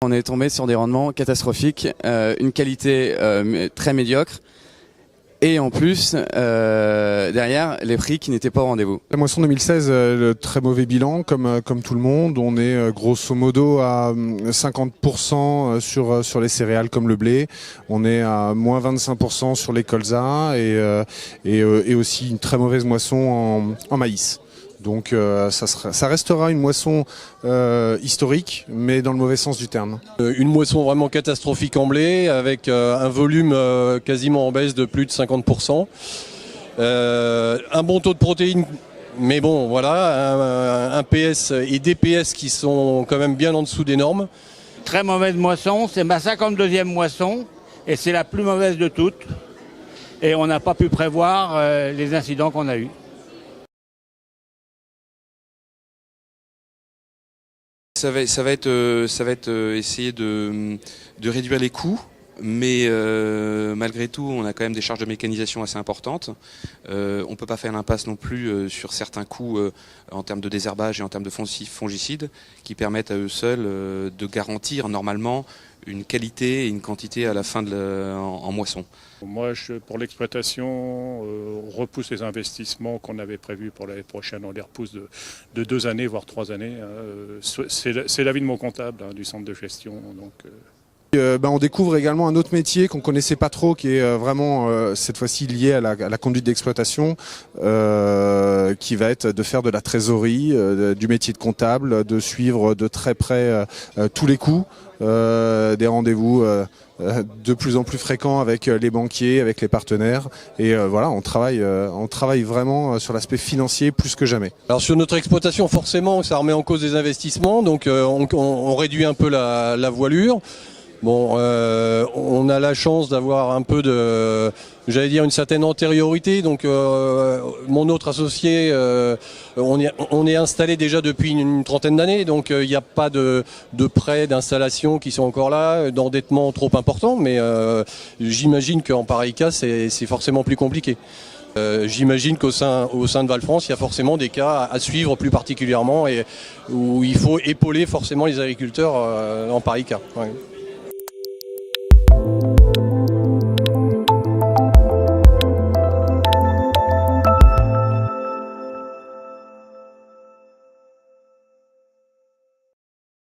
On est tombé sur des rendements catastrophiques, une qualité très médiocre. Et en plus, derrière, les prix qui n'étaient pas au rendez-vous. La moisson 2016, très mauvais bilan, comme tout le monde. On est grosso modo à 50% sur les céréales comme le blé. On est à moins 25% sur les colzas et aussi une très mauvaise moisson en maïs. Donc ça restera une moisson historique, mais dans le mauvais sens du terme. Une moisson vraiment catastrophique en blé, avec un volume quasiment en baisse de plus de 50%. Un bon taux de protéines, mais bon, voilà, un PS et des PS qui sont quand même bien en dessous des normes. Très mauvaise moisson, c'est ma 52e moisson, et c'est la plus mauvaise de toutes. Et on n'a pas pu prévoir les incidents qu'on a eus. Ça va être essayer de réduire les coûts, mais malgré tout, on a quand même des charges de mécanisation assez importantes. On ne peut pas faire l'impasse non plus sur certains coûts en termes de désherbage et en termes de fongicides qui permettent à eux seuls de garantir normalement une qualité et une quantité à la fin en moisson. Moi, pour l'exploitation, on repousse les investissements qu'on avait prévus pour l'année prochaine. On les repousse de 2 années, voire 3 années. C'est l'avis de mon comptable du centre de gestion. Donc, on découvre également un autre métier qu'on connaissait pas trop, qui est vraiment cette fois-ci lié à la conduite d'exploitation, qui va être de faire de la trésorerie, du métier de comptable, de suivre de très près tous les coûts, des rendez-vous de plus en plus fréquents avec les banquiers, avec les partenaires, et voilà, on travaille vraiment sur l'aspect financier plus que jamais. Alors sur notre exploitation, forcément, ça remet en cause des investissements, donc on réduit un peu la voilure. Bon, on a la chance d'avoir un peu une certaine antériorité. Donc, mon autre associé, on est installé déjà depuis une trentaine d'années. Donc, il n'y a pas de prêts d'installation qui sont encore là, d'endettement trop important. Mais j'imagine qu'en pareil cas, c'est forcément plus compliqué. J'imagine qu'au sein de Val-France, il y a forcément des cas à suivre plus particulièrement et où il faut épauler forcément les agriculteurs en pareil cas. Ouais.